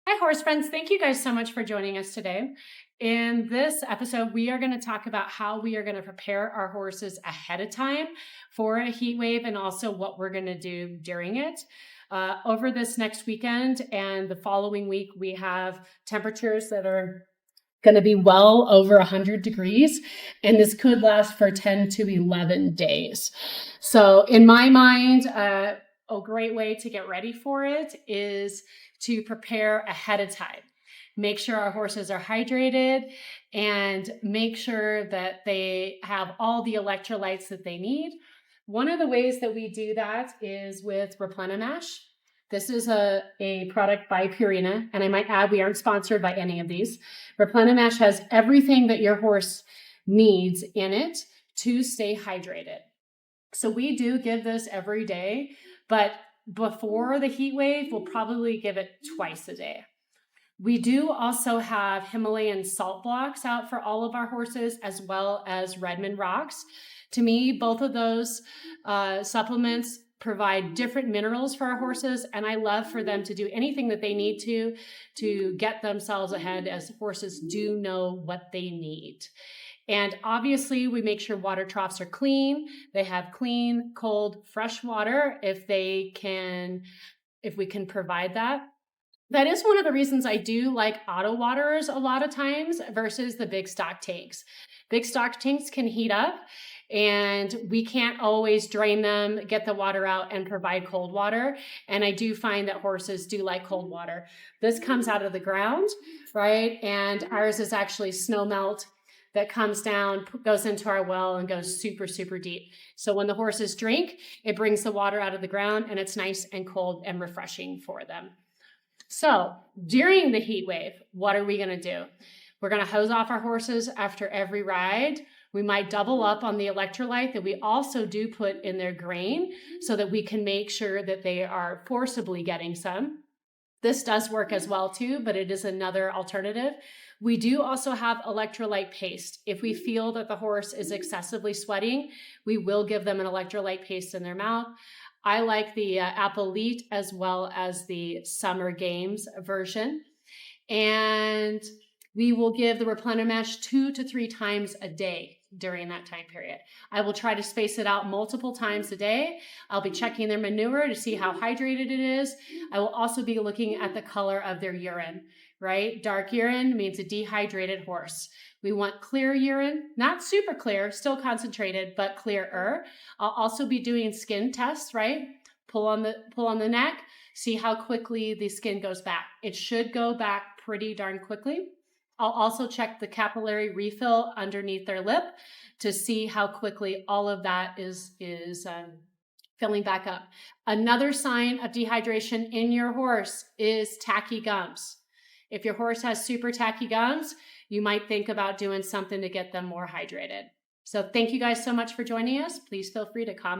Hi, horse friends. Thank you guys so much for joining us today. In this episode, we are going to talk about how we are going to prepare our horses ahead of time for a heat wave and also what we're going to do during it. Over this next weekend and the following week, we have temperatures that are going to be well over 100 degrees, and this could last for 10 to 11 days. So in my mind, a great way to get ready for it is to prepare ahead of time. Make sure our horses are hydrated and make sure that they have all the electrolytes that they need. One of the ways that we do that is with replenimash. This is a product by Purina, and I might add we aren't sponsored by any of these. replenimash has everything that your horse needs in it to stay hydrated. So we do give this every day, but before the heat wave, we'll probably give it twice a day. We do also have Himalayan salt blocks out for all of our horses, as well as Redmond rocks. To me, both of those supplements provide different minerals for our horses, and I love for them to do anything that they need to get themselves ahead, as horses do know what they need. And obviously, we make sure water troughs are clean. They have clean, cold, fresh water if we can provide that. That is one of the reasons I do like auto waterers a lot of times versus the big stock tanks. Big stock tanks can heat up and we can't always drain them, get the water out, and provide cold water. And I do find that horses do like cold water. This comes out of the ground, right? And ours is actually snow melt that comes down, goes into our well, and goes super, super deep. So when the horses drink, it brings the water out of the ground, and it's nice and cold and refreshing for them. So during the heat wave, what are we going to do? We're going to hose off our horses after every ride. We might double up on the electrolyte that we also do put in their grain so that we can make sure that they are forcibly getting some. This does work as well too, but it is another alternative. We do also have electrolyte paste. If we feel that the horse is excessively sweating, we will give them an electrolyte paste in their mouth. I like the Apple Elite as well as the Summer Games version. And we will give the replenimash 2 to 3 times a day during that time period. I will try to space it out multiple times a day. I'll be checking their manure to see how hydrated it is. I will also be looking at the color of their urine, right? Dark urine means a dehydrated horse. We want clear urine, not super clear, still concentrated, but clearer. I'll also be doing skin tests, right? Pull on the neck, see how quickly the skin goes back. It should go back pretty darn quickly. I'll also check the capillary refill underneath their lip to see how quickly all of that is filling back up. Another sign of dehydration in your horse is tacky gums. If your horse has super tacky gums, you might think about doing something to get them more hydrated. So thank you guys so much for joining us. Please feel free to comment.